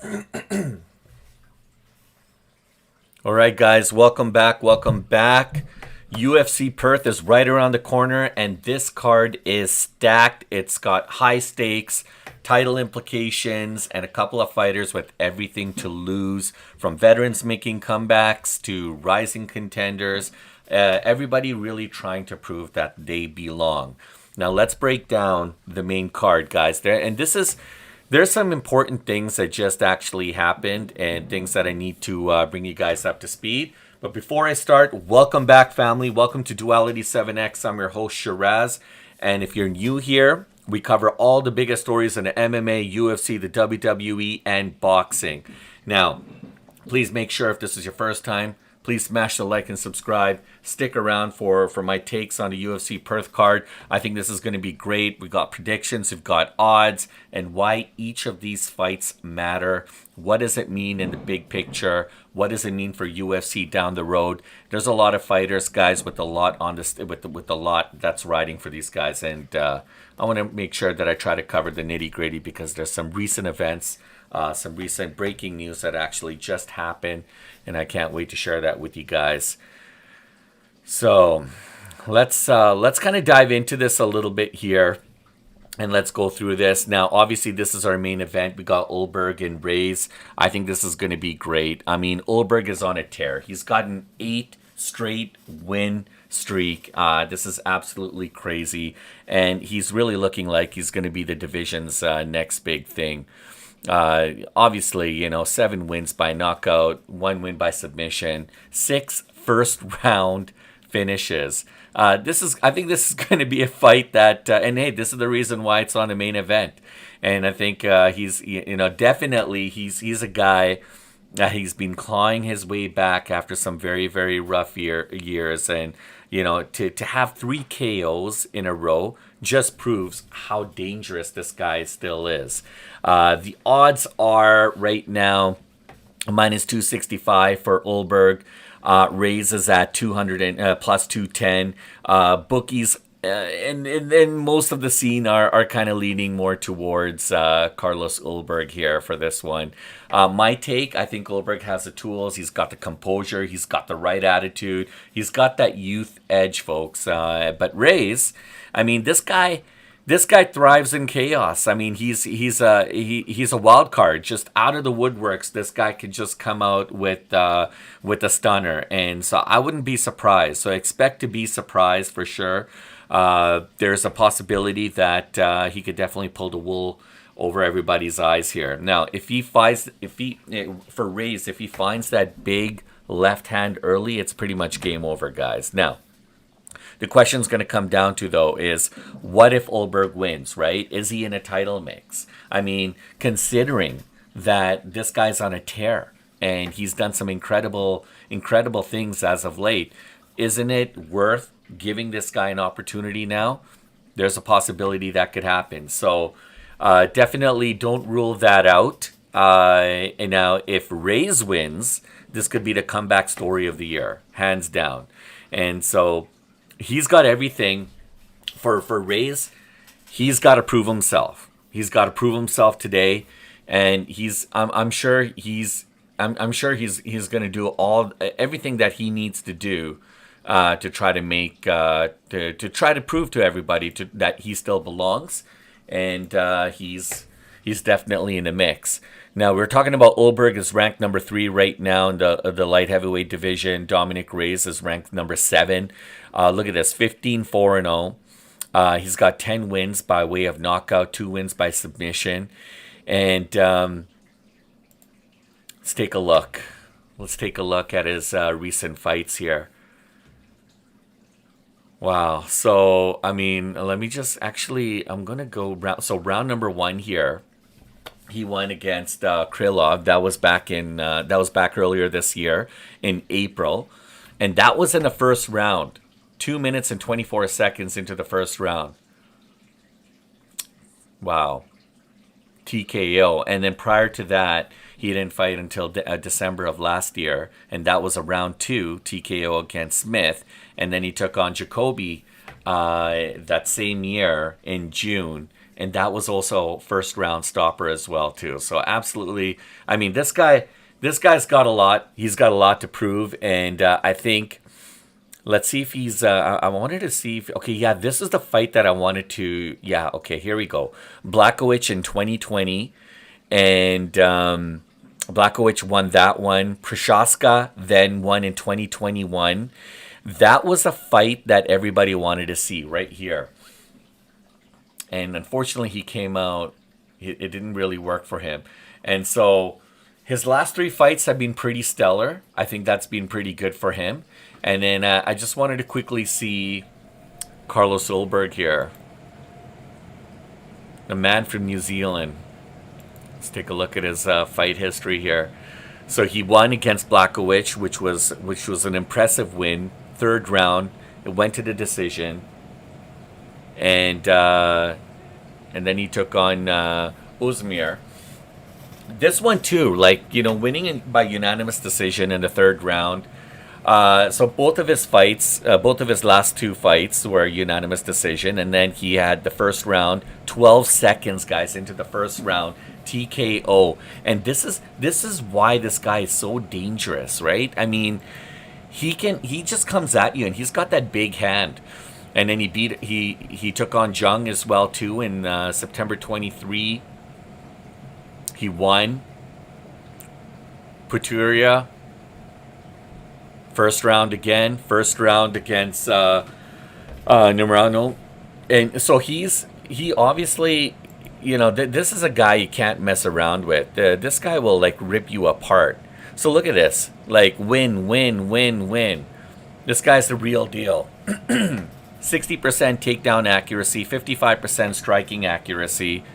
All right, guys, welcome back. Welcome back. UFC Perth is right around the corner, and this card is stacked. It's got high stakes, title implications, and a couple of fighters with everything to lose, from veterans making comebacks to rising contenders. Everybody really trying to prove that they belong. Now, let's break down the main card, guys. There's some important things that just actually happened and things that I need to bring you guys up to speed. But before I start, welcome back, family. Welcome to Duality 7X. I'm your host, Shiraz. And if you're new here, we cover all the biggest stories in the MMA, UFC, the WWE, and boxing. Now, please make sure if this is your first time, please smash the like and subscribe. Stick around for my takes on the UFC Perth card. I think this is going to be great. We've got predictions, we've got odds, and why each of these fights matter. What does it mean in the big picture? What does it mean for UFC down the road? There's a lot of fighters, guys, with a lot on this, with a lot that's riding for these guys, and I want to make sure that I try to cover the nitty gritty because there's some recent events. Some recent breaking news that actually just happened, and I can't wait to share that with you guys. So let's kind of dive into this a little bit here, and let's go through this. Now, obviously, this is our main event. We got Ulberg and Reyes. I think this is going to be great. I mean, Ulberg is on a tear. He's got an 8 straight win streak. This is absolutely crazy, and he's really looking like he's going to be the division's next big thing. Obviously, 7 wins by knockout, 1 win by submission, 6 first round finishes. I think this is going to be a fight that, and hey, this is the reason why it's on the main event. And I think he's definitely he's a guy that he's been clawing his way back after some very, very rough years, and to have 3 KOs in a row just proves how dangerous this guy still is. The odds are right now minus 265 for Ulberg. Reyes is at 200 and plus 210. Bookies and most of the scene are kind of leaning more towards Carlos Ulberg here for this one. My take, I think Ulberg has the tools. He's got the composure. He's got the right attitude. He's got that youth edge, folks. But Reyes, I mean, this guy thrives in chaos. I mean, he's a wild card, just out of the woodworks. This guy could just come out with a stunner, and so I wouldn't be surprised. So I expect to be surprised for sure. There's a possibility that he could definitely pull the wool over everybody's eyes here. Now, for Reyes, if he finds that big left hand early, it's pretty much game over, guys. Now, the question's going to come down to, though, is what if Ulberg wins, right? Is he in a title mix? I mean, considering that this guy's on a tear and he's done some incredible things as of late, isn't it worth giving this guy an opportunity now? There's a possibility that could happen. So definitely don't rule that out. And now, if Reyes wins, this could be the comeback story of the year, hands down. And so he's got everything for Reyes. He's got to prove himself. He's got to prove himself today, and I'm sure he's going to do everything that he needs to do to try to make to try to prove to everybody that he still belongs, and he's definitely in the mix. Now, we're talking about Ulberg is ranked number 3 right now in the light heavyweight division. Dominic Reyes is ranked number 7. Look at this, 15-4-0. He's got 10 wins by way of knockout, 2 wins by submission. And let's take a look. Let's take a look at his recent fights here. Wow. So, I mean, let me just I'm going to go round number 1 here. He won against Krylov. That was back earlier this year in April, and that was in the first round. 2 minutes and 24 seconds into the first round. Wow, TKO. And then prior to that, he didn't fight until December of last year, and that was a round 2 TKO against Smith. And then he took on Jacoby that same year in June. and that was also first round stopper as well too. So absolutely, I mean, this guy's got a lot. He's got a lot to prove, and I think. Let's see if he's. I wanted to see if. Okay, yeah, this is the fight that I wanted to. Yeah, okay, here we go. Blachowicz in 2020, and Blachowicz won that one. Prochaska then won in 2021. That was a fight that everybody wanted to see right here. And unfortunately, he came out. It didn't really work for him. And so his last 3 fights have been pretty stellar. I think that's been pretty good for him. And then I just wanted to quickly see Carlos Ulberg here. The man from New Zealand. Let's take a look at his fight history here. So he won against Blachowicz, which was an impressive win. 3rd round. It went to the decision. And then he took on Uzmir. This one too, winning by unanimous decision in the 3rd round. So both of his fights, both of his last 2 fights were unanimous decision, and then he had the first round, 12 seconds, guys, into the first round, TKO. And this is why this guy is so dangerous, right? I mean, he just comes at you, and he's got that big hand. And then he took on Jung as well too in September 23. He won. Puturia. First round against Numrano. And so he obviously, this is a guy you can't mess around with. This guy will rip you apart. So look at this, win, win, win, win. This guy's the real deal. 60% takedown accuracy, 55% striking accuracy.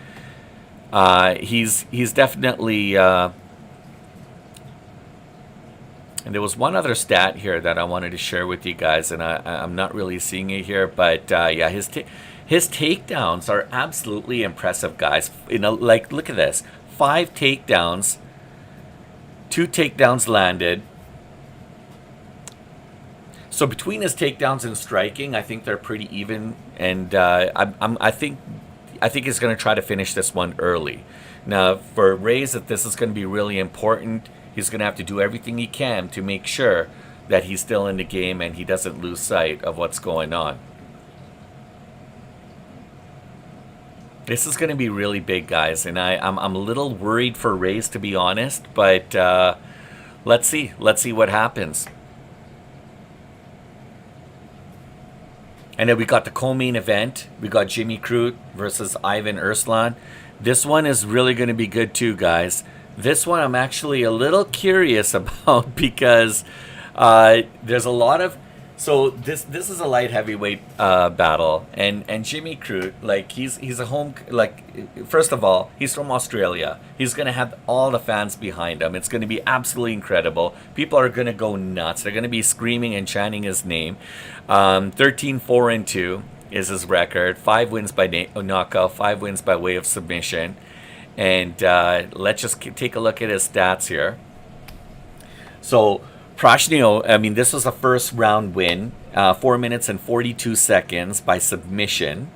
He's definitely. And there was one other stat here that I wanted to share with you guys, and I'm not really seeing it here, but yeah, his takedowns are absolutely impressive, guys. Look at this: 5 takedowns, 2 takedowns landed. So between his takedowns and striking, I think they're pretty even, and I think he's going to try to finish this one early. Now, for Reyes, if this is going to be really important, he's going to have to do everything he can to make sure that he's still in the game and he doesn't lose sight of what's going on. This is going to be really big, guys, and I'm a little worried for Reyes, to be honest, but let's see what happens. And then we got the co-main event. We got Jimmy Crute versus Ivan Erslan. This one is really going to be good too, guys. This one I'm actually a little curious about because there's a lot of... So this is a light heavyweight battle, and Jimmy Crute, he's a home... first of all, he's from Australia. He's going to have all the fans behind him. It's going to be absolutely incredible. People are going to go nuts. They're going to be screaming and chanting his name. 13-4-2 is his record. 5 wins by knockout, 5 wins by way of submission. And let's just take a look at his stats here. So Prashnio, I mean, this was a first round win, 4 minutes and 42 seconds by submission.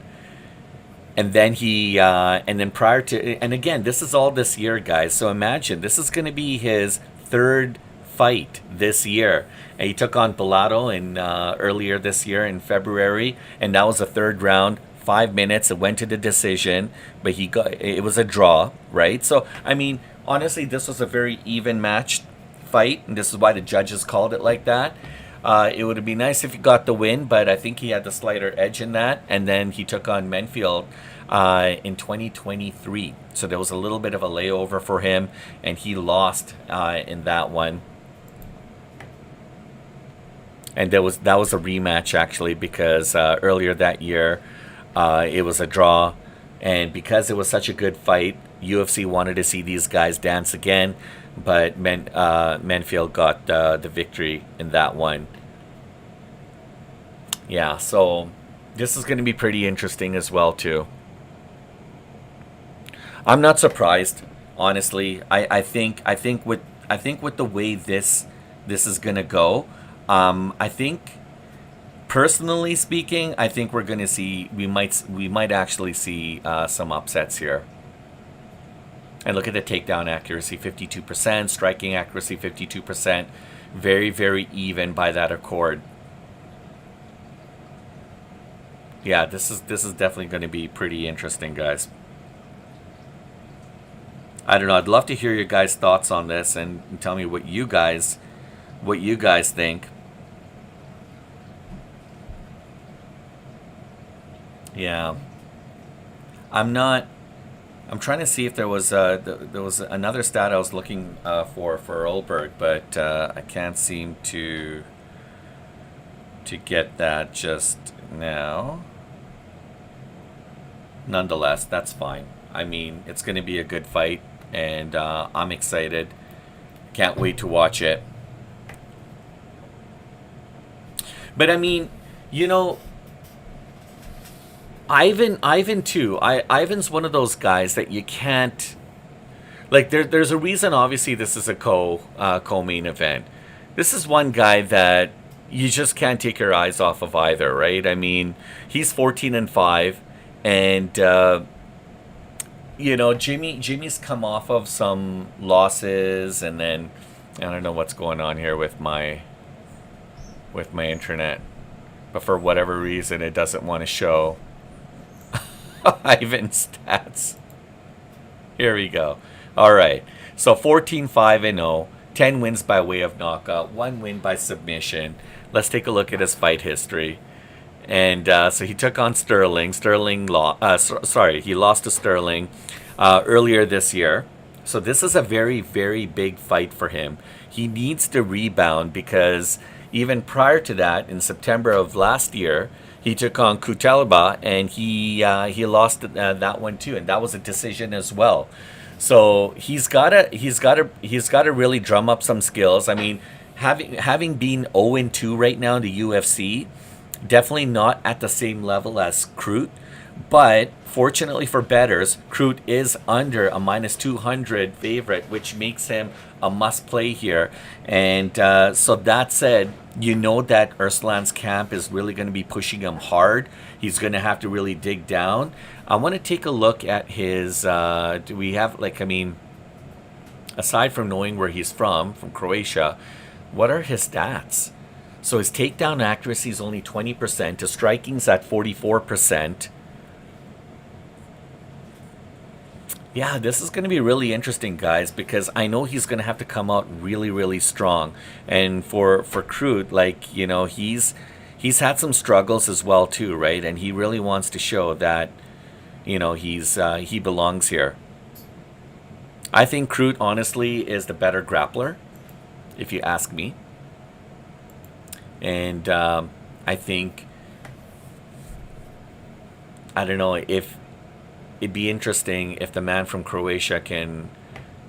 And then and then prior to, and again, this is all this year, guys. So imagine, this is going to be his 3rd fight this year. And he took on Bellato earlier this year in February, and that was a 3rd round. 5 minutes, it went to the decision, but it was a draw, right? So, I mean, honestly, this was a very even matched fight, and this is why the judges called it like that. It would have been nice if he got the win, but I think he had the slighter edge in that. And then he took on Menfield in 2023. So there was a little bit of a layover for him, and he lost in that one. And that was a rematch, actually, because earlier that year, it was a draw, and because it was such a good fight, UFC wanted to see these guys dance again, but Menfield got the victory in that one. Yeah, so this is going to be pretty interesting as well too. I'm not surprised, honestly. I think with the way this is going to go, I think Personally speaking, I think we're going to see we might actually see some upsets here. And look at the takedown accuracy, 52%, striking accuracy, 52%. Very, very even by that accord. Yeah, this is definitely going to be pretty interesting, guys. I don't know. I'd love to hear your guys' thoughts on this and tell me what you guys think. Yeah, I'm trying to see if there was another stat I was looking for Ulberg, but I can't seem to get that just now. Nonetheless, that's fine. I mean, it's going to be a good fight, and I'm excited. Can't wait to watch it. But I mean, you know, Ivan too. Ivan's one of those guys that you can't like. There's a reason. Obviously, this is a co-main event. This is one guy that you just can't take your eyes off of either, right? I mean, he's 14-5, and you know, Jimmy's come off of some losses, and then I don't know what's going on here with my internet, but for whatever reason, it doesn't want to show Ivan's stats. Here we go. All right. So 14-5-0, 10 wins by way of knockout, 1 win by submission. Let's take a look at his fight history. And so he took on Sterling. He lost to Sterling earlier this year. So this is a very, very big fight for him. He needs to rebound because even prior to that, in September of last year, he took on Kutelba, and he lost that one too, and that was a decision as well. So he's gotta really drum up some skills. I mean, having been 0-2 right now in the UFC, definitely not at the same level as Crute, but fortunately for bettors, Crute is under a -200 favorite, which makes him a must-play here. And so that said, you know that Erslan's camp is really going to be pushing him hard. He's going to have to really dig down. I want to take a look at his... do we have, like, I mean, aside from knowing where he's from Croatia, what are his stats? So his takedown accuracy is only 20%. His striking's at 44%. Yeah, this is going to be really interesting, guys, because I know he's going to have to come out really, really strong. And for Crute, like, you know, he's had some struggles as well too, right? And he really wants to show that, you know, he belongs here. I think Crute, honestly, is the better grappler, if you ask me. And I think, I don't know, if it'd be interesting if the man from Croatia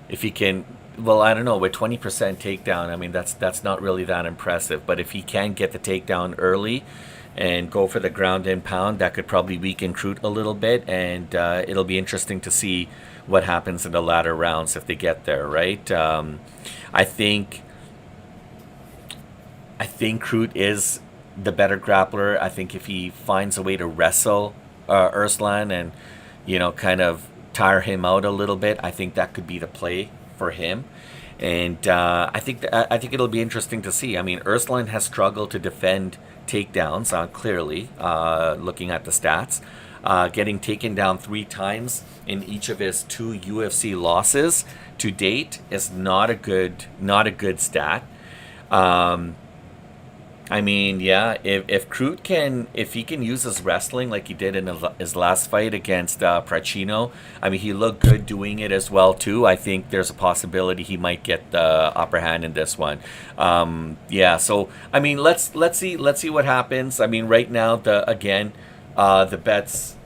if he can, well, I don't know, with 20% takedown, I mean, that's not really that impressive. But if he can get the takedown early and go for the ground and pound, that could probably weaken Crute a little bit. And it'll be interesting to see what happens in the latter rounds if they get there, right? I think Crute is the better grappler. I think if he finds a way to wrestle Erslan and, you know, kind of tire him out a little bit, I think that could be the play for him. And I think it'll be interesting to see. I mean, Erslan has struggled to defend takedowns, clearly, looking at the stats. Getting taken down 3 times in each of his 2 UFC losses to date is not a good stat. I mean, yeah, if Crute if he can use his wrestling like he did in his last fight against Pacino, I mean, he looked good doing it as well too. I think there's a possibility he might get the upper hand in this one. Yeah, so I mean, let's see what happens. I mean, right now the bets,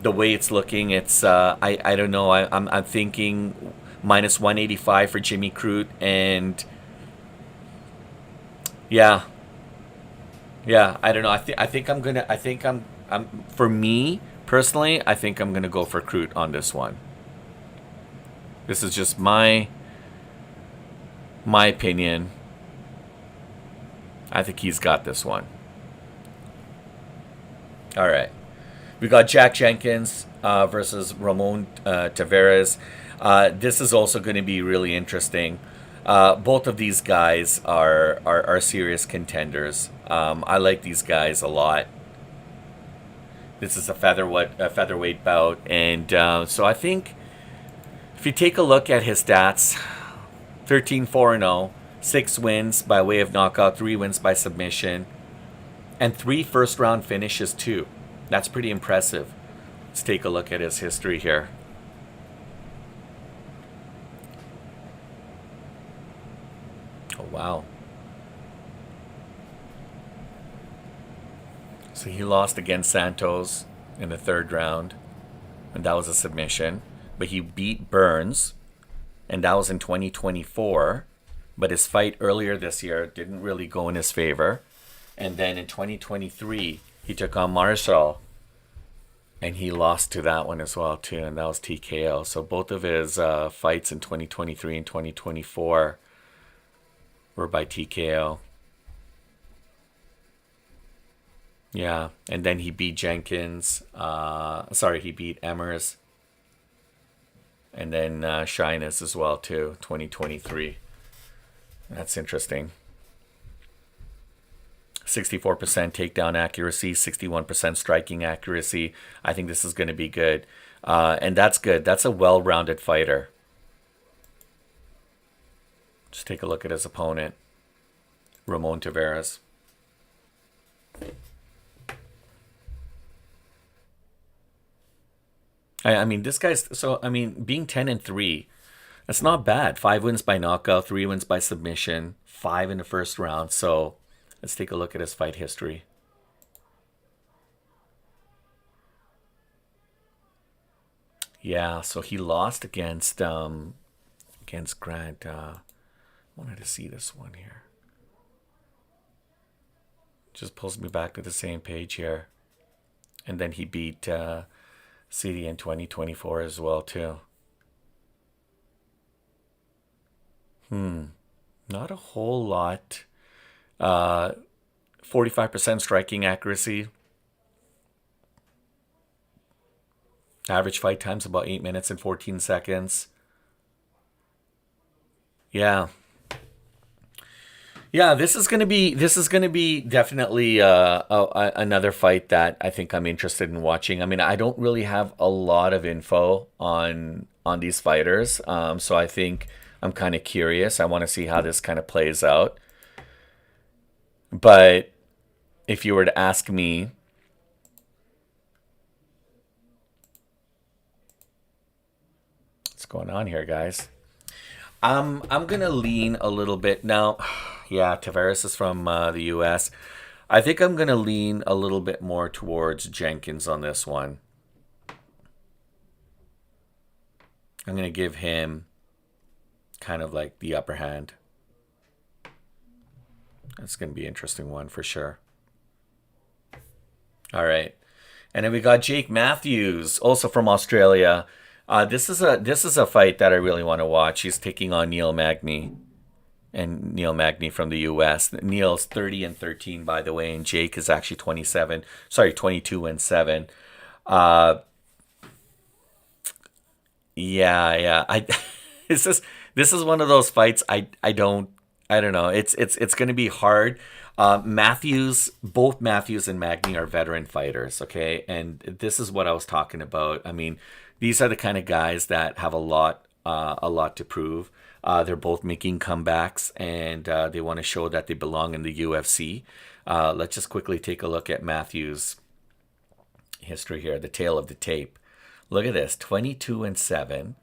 the way it's looking, it's I don't know. I'm thinking -185 for Jimmy Crute, and yeah. Yeah, I don't know. For me personally, I think I'm gonna go for Crute on this one. This is just my opinion. I think he's got this one. All right. We got Jack Jenkins versus Ramon Tavares. This is also going to be really interesting. Both of these guys are serious contenders. I like these guys a lot. This is a featherweight bout, and so I think if you take a look at his stats, 13-4-0, 6 wins by way of knockout, 3 wins by submission, and 3 first-round finishes too. That's pretty impressive. Let's take a look at his history here. Oh, wow. So he lost against Santos in the 3rd round, and that was a submission. But he beat Burns, and that was in 2024. But his fight earlier this year didn't really go in his favor. And then in 2023, he took on Marshall, and he lost to that one as well too, and that was TKO. So both of his fights in 2023 and 2024 were by TKO. Yeah, and then he beat Jenkins. He beat Emmers, and then Shyness as well too, 2023. That's interesting. 64% takedown accuracy, 61% striking accuracy. I think this is going to be good. And that's good. That's a well-rounded fighter. Just take a look at his opponent, Ramon Tavares. I mean, this guy's... So, I mean, being 10-3, that's not bad. 5 wins by knockout, 3 wins by submission, 5 in the first round. So... let's take a look at his fight history. Yeah, so he lost against Grant. I wanted to see this one here. Just pulls me back to the same page here. And then he beat CD in 2024 as well too. Not a whole lot. 45% striking accuracy. Average fight time's about 8 minutes and 14 seconds. Yeah. Yeah, this is gonna be definitely another fight that I think I'm interested in watching. I mean, I don't really have a lot of info on these fighters, so I think I'm kind of curious. I want to see how this kind of plays out. But if you were to ask me, what's going on here, guys? I'm gonna lean a little bit now. Yeah, Tavares is from the U.S. I think I'm gonna lean a little bit more towards Jenkins on this one. I'm gonna give him kind of like the upper hand. That's going to be an interesting one for sure. All right. And then we got Jake Matthews, also from Australia. This is a fight that I really want to watch. He's taking on Neil Magny. And Neil Magny from the US. Neil's 30-13, by the way, and Jake is actually 22-7. Yeah. This is one of those fights I don't know. It's going to be hard. Both Matthews and Magny are veteran fighters, okay? And this is what I was talking about. I mean, these are the kind of guys that have a lot to prove. They're both making comebacks, and they want to show that they belong in the UFC. Let's just quickly take a look at Matthews' history here, the tail of the tape. Look at this, 22-7,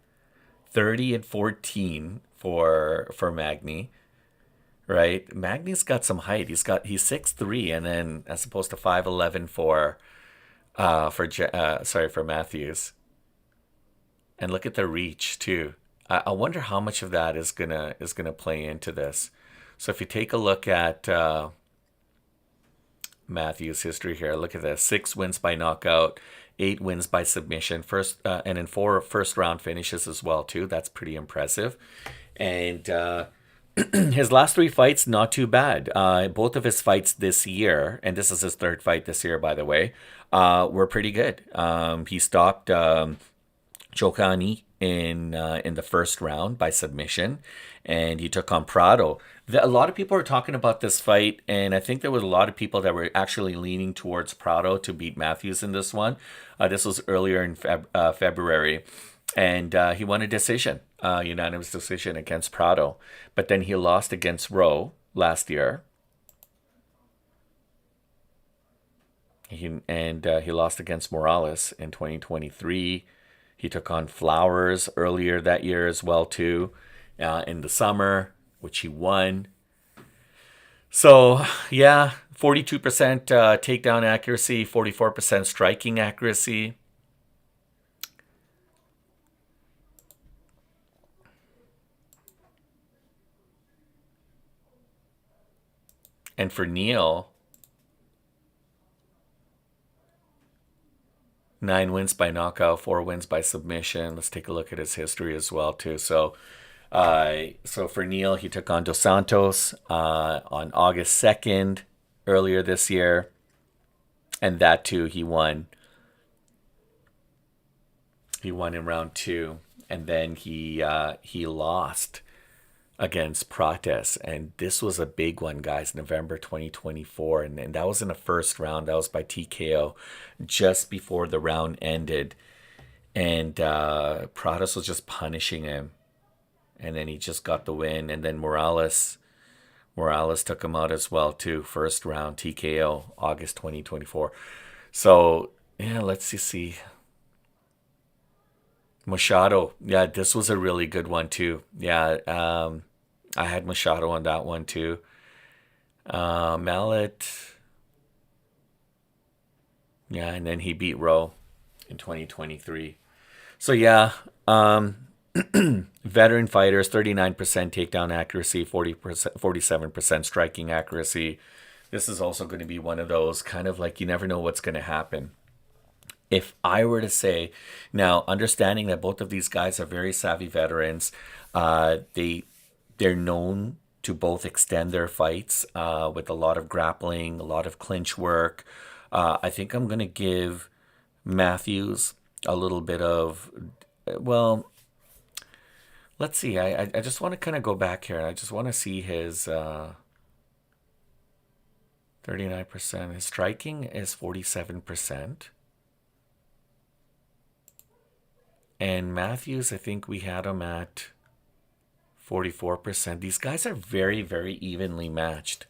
30-14 for Magny. Right, Magny's got some height. He's 6'3", and then as opposed to 5'11" for Matthews. And look at the reach too. I wonder how much of that is gonna play into this. So if you take a look at Matthews' history here, look at this: 6 wins by knockout, 8 wins by submission, and in 4 first round finishes as well too. That's pretty impressive. And his last 3 fights, not too bad. Both of his fights this year, and this is his third fight this year, by the way, were pretty good. He stopped Chokani in the first round by submission, and he took on Prado. A lot of people are talking about this fight, and I think there was a lot of people that were actually leaning towards Prado to beat Matthews in this one. This was earlier in February, and he won a decision, unanimous decision against Prado. But then he lost against Rowe last year. He lost against Morales in 2023. He took on Flowers earlier that year as well, too, in the summer, which he won. So, yeah, 42% takedown accuracy, 44% striking accuracy. And for Neil, 9 wins by knockout, 4 wins by submission. Let's take a look at his history as well, too. So for Neil, he took on Dos Santos on August 2nd earlier this year. And that, too, he won. He won in round 2. And then he lost against Prates. And this was a big one, guys, November 2024. And that was in the first round. That was by TKO just before the round ended. And Prates was just punishing him. And then he just got the win. And then Morales took him out as well, too. First round TKO, August 2024. So, yeah, let's see. Machado. Yeah, this was a really good one, too. Yeah, I had Machado on that one, too. Mallet. Yeah, and then he beat Rowe in 2023. So, yeah, veteran fighters, 39% takedown accuracy, 47% striking accuracy. This is also going to be one of those kind of like you never know what's going to happen. If I were to say, now understanding that both of these guys are very savvy veterans, they're known to both extend their fights with a lot of grappling, a lot of clinch work. I think I'm going to give Matthews a little bit of, well, let's see. I just want to kind of go back here. I just want to see his 39%. His striking is 47%. And Matthews, I think we had him at 44%. These guys are very, very evenly matched.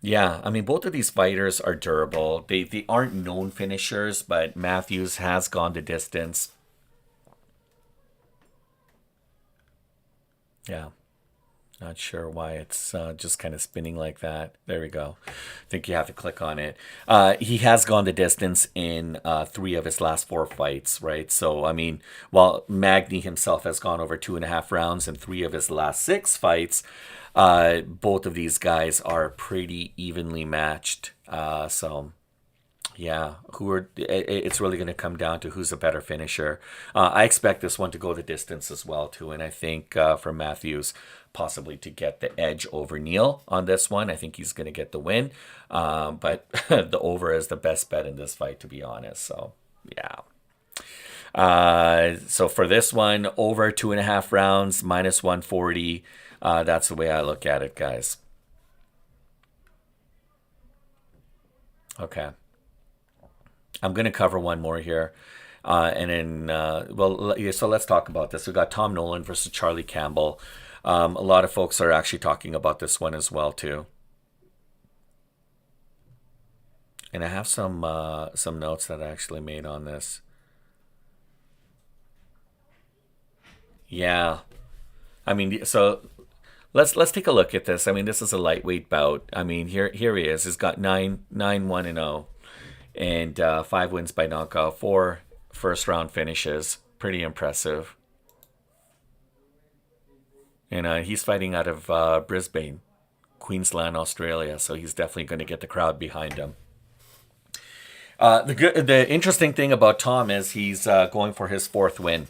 Yeah, I mean, both of these fighters are durable. They aren't known finishers, but Matthews has gone the distance. Yeah. Not sure why it's just kind of spinning like that. There we go. I think you have to click on it. He has gone the distance in 3 of his last 4 fights, right? So, I mean, while Magny himself has gone over 2.5 rounds in 3 of his last 6 fights, both of these guys are pretty evenly matched. So, yeah, it's really going to come down to who's a better finisher. I expect this one to go the distance as well, too. And I think for Matthews, possibly to get the edge over Neil on this one. I think he's going to get the win. But the over is the best bet in this fight, to be honest. So, yeah. So for this one, over 2.5 rounds, minus 140. That's the way I look at it, guys. Okay. I'm going to cover one more here. And then, so let's talk about this. We've got Tom Nolan versus Charlie Campbell. A lot of folks are actually talking about this one as well, too. And I have some notes that I actually made on this. Yeah. I mean, so let's take a look at this. I mean, this is a lightweight bout. I mean, here he is. He's got 9-1-0. And 5 wins by knockout, 4 first-round finishes. Pretty impressive. And he's fighting out of Brisbane, Queensland, Australia. So he's definitely going to get the crowd behind him. The interesting thing about Tom is he's going for his 4th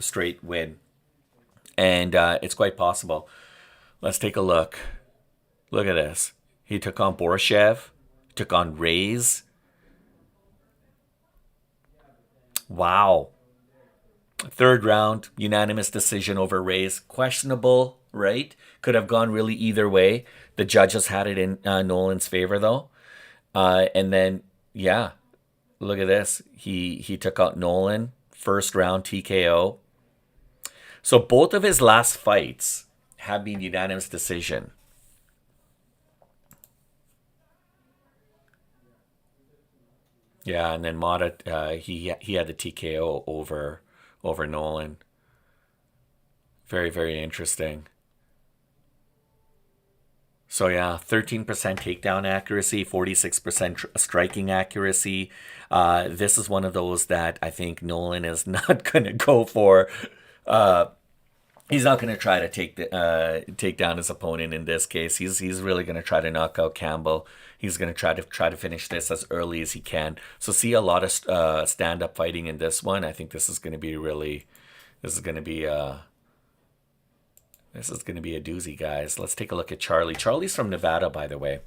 straight win. And it's quite possible. Let's take a look. Look at this. He took on Borishev, took on Reyes. Wow. Third round, unanimous decision over Reyes. Questionable, right? Could have gone really either way. The judges had it in Nolan's favor, though. And then, yeah, look at this. He took out Nolan. First round TKO. So both of his last fights have been unanimous decision. Yeah, and then Mata, he had the TKO over Nolan. Very, very interesting. So yeah, 13% takedown accuracy, 46% striking accuracy. This is one of those that I think Nolan is not going to go for. Uh, he's not going to try to take down his opponent in this case. He's really going to try to knock out Campbell. He's going to try to finish this as early as he can. So see a lot of stand up fighting in this one. I think this is going to be really, this is going to be this is going to be a doozy, guys. Let's take a look at Charlie. Charlie's from Nevada, by the way.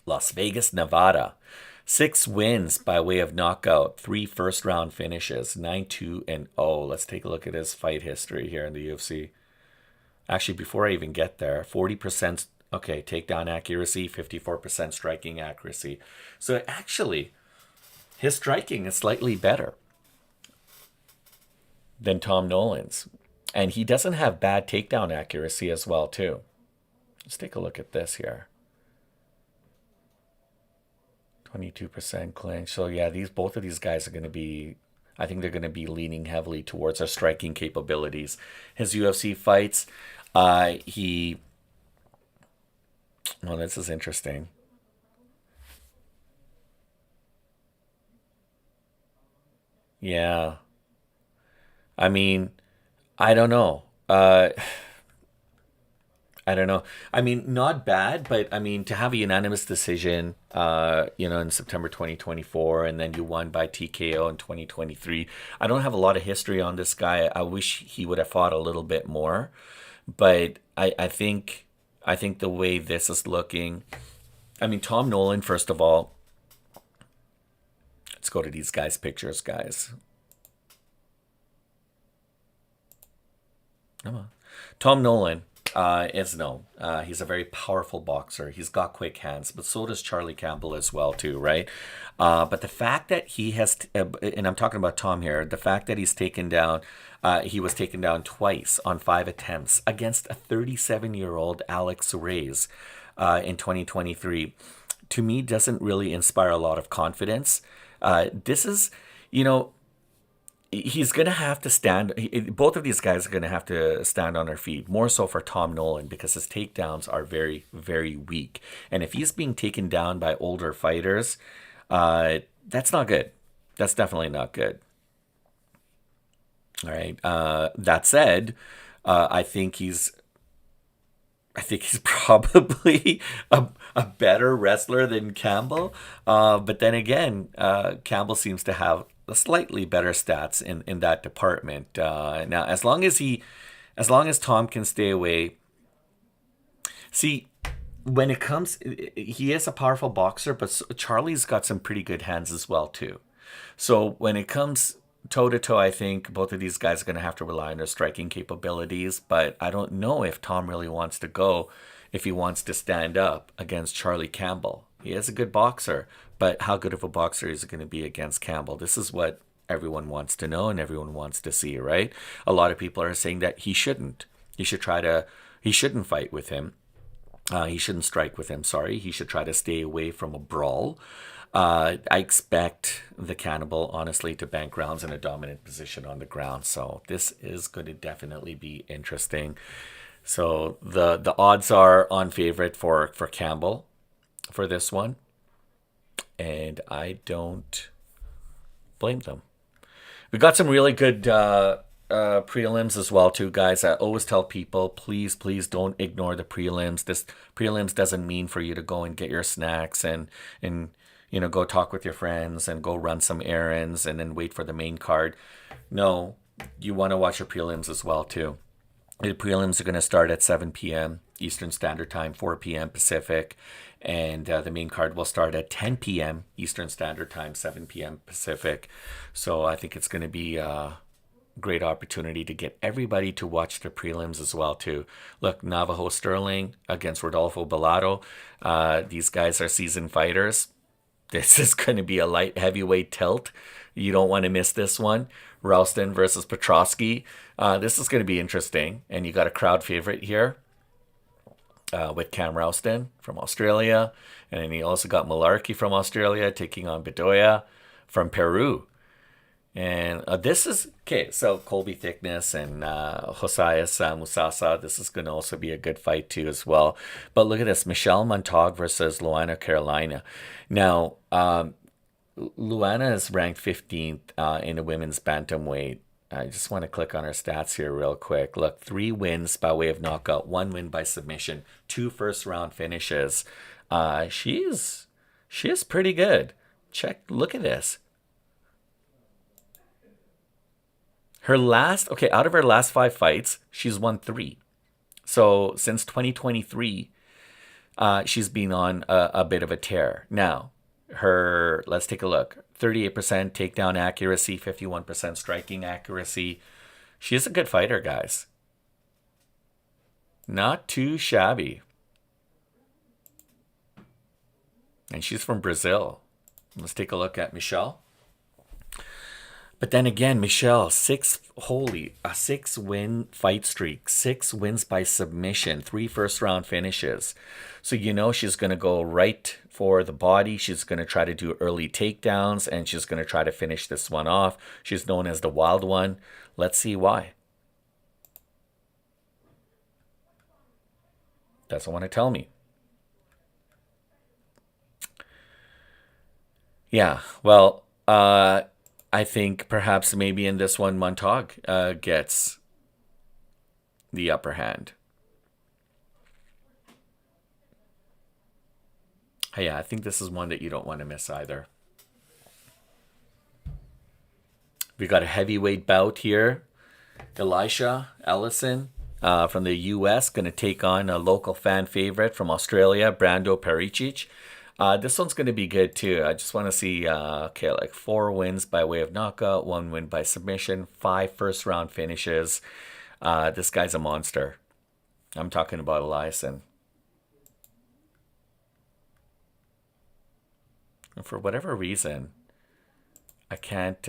Las Vegas, Nevada. 6 wins by way of knockout. 3 first-round finishes. 9-2-0. Let's take a look at his fight history here in the UFC. Actually, before I even get there, 40%, okay, takedown accuracy, 54% striking accuracy. So actually, his striking is slightly better than Tom Nolan's. And he doesn't have bad takedown accuracy as well, too. Let's take a look at this here. 22% clinch. So yeah, both of these guys are going to be, I think they're going to be leaning heavily towards our striking capabilities. His UFC fights, well, this is interesting. Yeah. I mean, I don't know. I don't know. I mean, not bad, but I mean, to have a unanimous decision, in September 2024, and then you won by TKO in 2023. I don't have a lot of history on this guy. I wish he would have fought a little bit more, but I think the way this is looking, I mean, Tom Nolan, first of all, let's go to these guys' pictures, guys. Come on. Tom Nolan is known. He's a very powerful boxer. He's got quick hands, but so does Charlie Campbell as well, too, right? But the fact that he has, and I'm talking about Tom here, the fact that he was taken down twice on 5 attempts against a 37-year-old Alex Reyes in 2023, to me, doesn't really inspire a lot of confidence. This is, he's going to have to stand. Both of these guys are going to have to stand on their feet, more so for Tom Nolan, because his takedowns are very, very weak. And if he's being taken down by older fighters, that's not good. That's definitely not good. All right. That said, I think he's probably a better wrestler than Campbell. But then again, Campbell seems to have slightly better stats in that department. Now, as long as Tom can stay away. See, when it comes, he is a powerful boxer, but Charlie's got some pretty good hands as well, too. So when it comes toe to toe, I think both of these guys are going to have to rely on their striking capabilities. But I don't know if Tom really wants to go, if he wants to stand up against Charlie Campbell. He is a good boxer, but how good of a boxer is it going to be against Campbell? This is what everyone wants to know and everyone wants to see, right? A lot of people are saying that he shouldn't. He shouldn't fight with him. He shouldn't strike with him, sorry. He should try to stay away from a brawl. I expect the Cannibal, honestly, to bank rounds in a dominant position on the ground. So this is going to definitely be interesting. So the odds are on favorite for Campbell for this one. And I don't blame them. We got some really good prelims as well, too, guys. I always tell people, please don't ignore the prelims. This prelims doesn't mean for you to go and get your snacks and go talk with your friends and go run some errands and then wait for the main card. No, you want to watch your prelims as well, too. The prelims are going to start at 7 p.m. Eastern Standard Time, 4 p.m. Pacific. And the main card will start at 10 p.m. Eastern Standard Time, 7 p.m. Pacific. So I think it's going to be a great opportunity to get everybody to watch the prelims as well, too. Look, Navajo Sterling against Rodolfo Bellato. These guys are seasoned fighters. This is going to be a light heavyweight tilt. You don't want to miss this one. Ralston versus Petrosky. This is going to be interesting. And you got a crowd favorite here with Cam Ralston from Australia. And then you also got Malarkey from Australia taking on Bedoya from Peru. And this is, okay, so Colby Thickness and Josias Musasa. This is going to also be a good fight too as well. But look at this, Michelle Montag versus Luana Carolina. Now, Luana is ranked 15th in the women's bantamweight. I just want to click on her stats here real quick. Look, 3 wins by way of knockout, 1 win by submission, 2 first-round finishes. She is pretty good. Look at this. Out of her last 5 fights, she's won 3. So since 2023, she's been on a bit of a tear. Now, let's take a look. 38% takedown accuracy, 51% striking accuracy. She's a good fighter, guys. Not too shabby. And she's from Brazil. Let's take a look at Michelle. But then again, Michelle, 6-win fight streak, 6 wins by submission, 3 first-round finishes. So you know she's going to go right for the body. She's going to try to do early takedowns, and she's going to try to finish this one off. She's known as the Wild One. Let's see why. Doesn't want to tell me. Yeah, well, I think perhaps maybe in this one, Montag gets the upper hand. Yeah, I think this is one that you don't want to miss either. We got a heavyweight bout here. Elisha Ellison from the U.S. going to take on a local fan favorite from Australia, Brando Pericic. This one's going to be good too. I just want to see, 4 wins by way of knockout, 1 win by submission, 5 first-round finishes. This guy's a monster. I'm talking about Eliason. And for whatever reason, I can't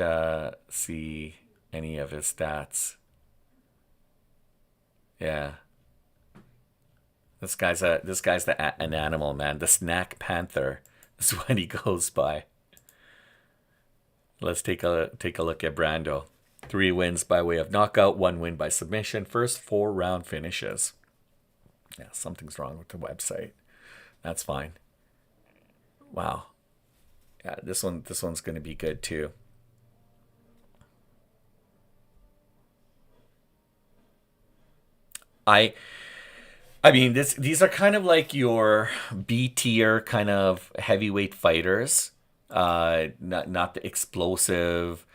see any of his stats. Yeah. This guy's an animal, man. The Snack Panther is what he goes by. Let's take a look at Brando. 3 wins by way of knockout, 1 win by submission. First 4-round finishes. Yeah, something's wrong with the website. That's fine. Wow. Yeah, this one's going to be good too. I mean, these are kind of like your B tier kind of heavyweight fighters, not the explosive,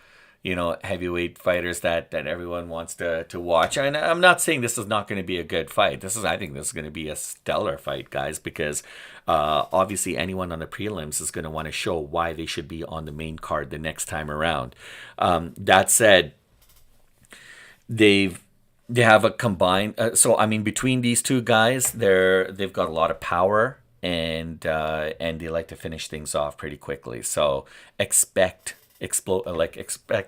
heavyweight fighters that everyone wants to watch. And I'm not saying this is not going to be a good fight. I think this is going to be a stellar fight, guys, because obviously anyone on the prelims is going to want to show why they should be on the main card the next time around. That said, they have a combined. Between these two guys, they've got a lot of power, and they like to finish things off pretty quickly. So expect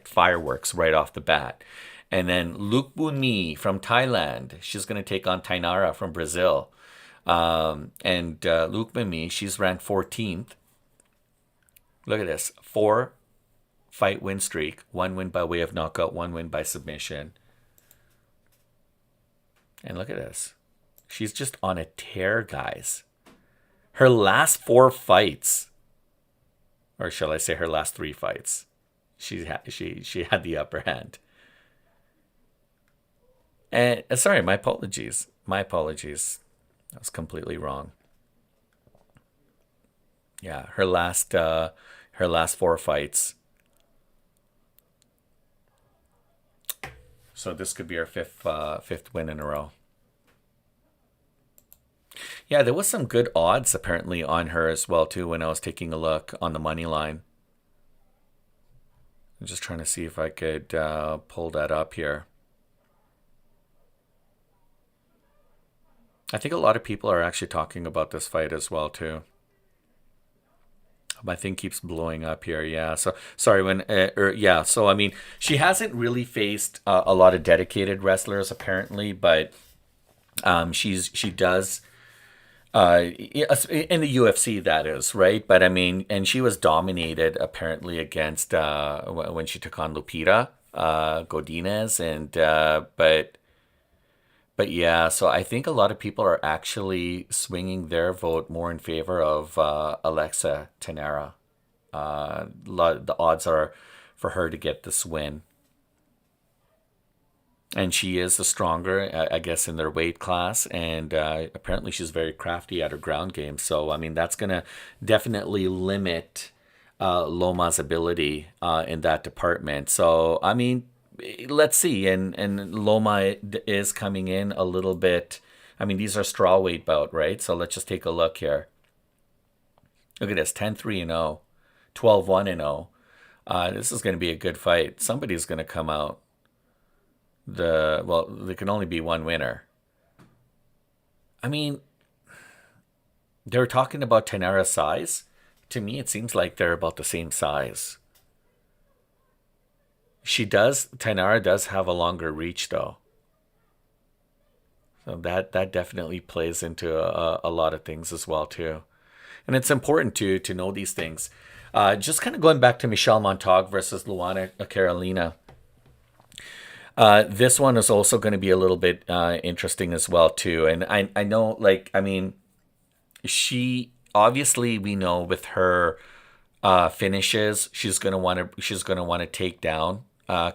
fireworks right off the bat. And then Luke Bunmi from Thailand. She's going to take on Tainara from Brazil. Luke Bunmi, she's ranked 14th. Look at this, 4-fight win streak, 1 win by way of knockout, 1 win by submission. And look at this. She's just on a tear, guys. Her last 4 fights, or shall I say her last 3 fights, she had the upper hand. And sorry, my apologies. That was completely wrong. Yeah, her last 4 fights. So this could be our fifth win in a row. Yeah, there was some good odds apparently on her as well too when I was taking a look on the money line. I'm just trying to see if I could pull that up here. I think a lot of people are actually talking about this fight as well too. My thing keeps blowing up here. Yeah. So sorry yeah. So I mean, she hasn't really faced a lot of dedicated wrestlers apparently, but she does in the UFC, that is, right? But I mean, and she was dominated apparently against when she took on Lupita Godinez, and but yeah, so I think a lot of people are actually swinging their vote more in favor of Alexa Tenera. The odds are for her to get this win. And she is the stronger, I guess, in their weight class. And apparently she's very crafty at her ground game. So, I mean, that's going to definitely limit Loma's ability in that department. So, I mean, let's see. And Loma is coming in a little bit. I mean, these are straw weight bout, right? So let's just take a look here. Look at this, 10-3-0, 12-1-0. This is going to be a good fight. Somebody's going to come out. There can only be one winner. I mean, they're talking about Tenera's size. To me, it seems like they're about the same size. Tenera does have a longer reach though. So that definitely plays into a lot of things as well too. And it's important to know these things. Just kind of going back to Michelle Montag versus Luana Carolina. This one is also going to be a little bit interesting as well too. And I know, like, I mean, she obviously, we know with her finishes, she's gonna want to take down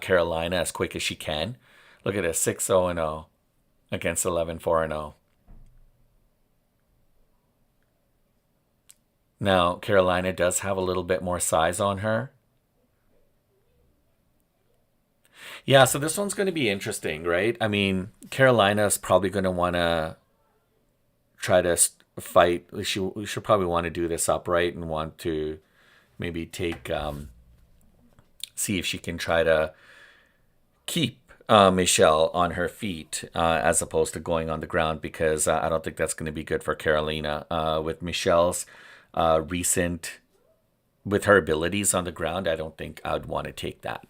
Carolina as quick as she can. Look at this, 6-0-0 against 11-4-0. Now Carolina does have a little bit more size on her. Yeah, so this one's going to be interesting, right? I mean, Carolina's probably going to want to try to fight. She'll probably want to do this upright and want to maybe see if she can try to keep Michelle on her feet as opposed to going on the ground, because I don't think that's going to be good for Carolina. With Michelle's recent, with her abilities on the ground, I don't think I'd want to take that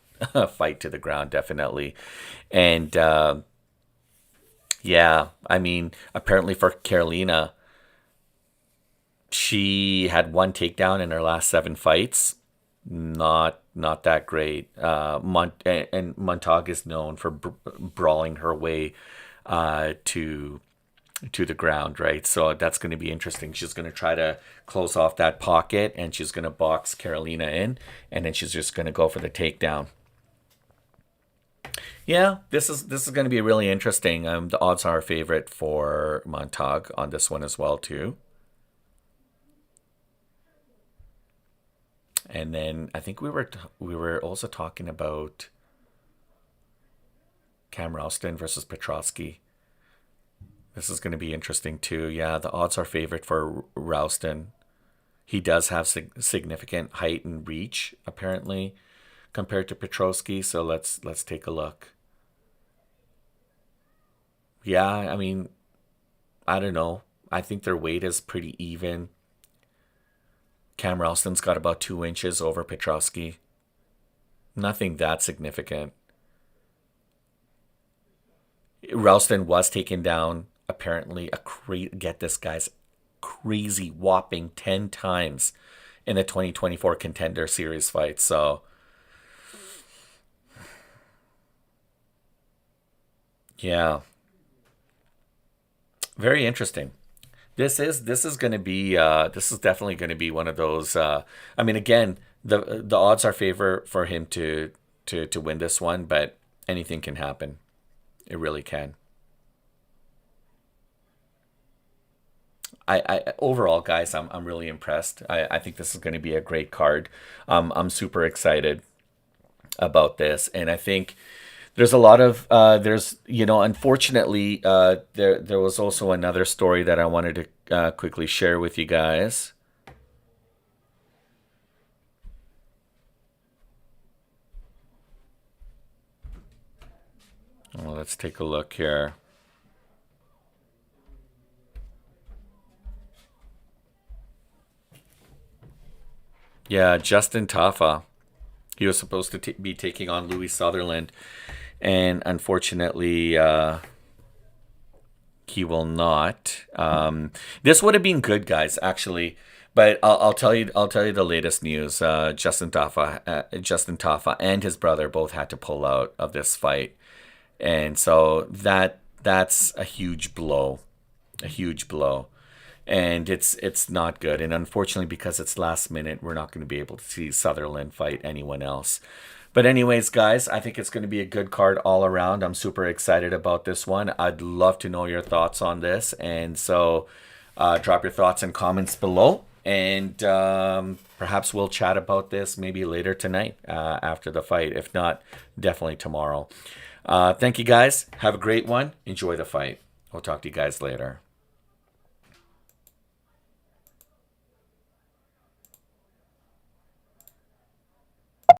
fight to the ground, definitely. And yeah, I mean, apparently for Carolina, she had one takedown in her last 7 fights. Not that great. And Montag is known for brawling her way to the ground, right? So that's going to be interesting. She's going to try to close off that pocket, and she's going to box Carolina in, and then she's just going to go for the takedown. Yeah, this is going to be really interesting. The odds are a favorite for Montag on this one as well too. And then I think we were also talking about Cam Ralston versus Petrosky. This is going to be interesting too. Yeah, the odds are favorite for Ralston. He does have significant height and reach apparently compared to Petrosky. So let's take a look. Yeah, I mean, I don't know. I think their weight is pretty even. Cam Ralston's got about 2 inches over Petrosky. Nothing that significant. Ralston was taken down apparently get this guy's crazy whopping 10 times in a 2024 Contender Series fight. So yeah, very interesting. This is going to be this is definitely going to be one of those. I mean, again, the odds are favor for him to win this one, but anything can happen. It really can. I overall, guys, I'm really impressed. I think this is going to be a great card. I'm super excited about this, and I think There's a lot of there's unfortunately there was also another story that I wanted to quickly share with you guys. Well, let's take a look here. Yeah, Justin Tafa. He was supposed to be taking on Louie Sutherland, and unfortunately, he will not. This would have been good, guys, actually. But I'll tell you. I'll tell you the latest news. Justin Tafa, and his brother both had to pull out of this fight, and so that's a huge blow, a huge blow, and it's not good. And unfortunately, because it's last minute, we're not going to be able to see Sutherland fight anyone else. But anyways, guys, I think it's going to be a good card all around. I'm super excited about this one. I'd love to know your thoughts on this. And so drop your thoughts and comments below. And perhaps we'll chat about this maybe later tonight after the fight. If not, definitely tomorrow. Thank you, guys. Have a great one. Enjoy the fight. We'll talk to you guys later.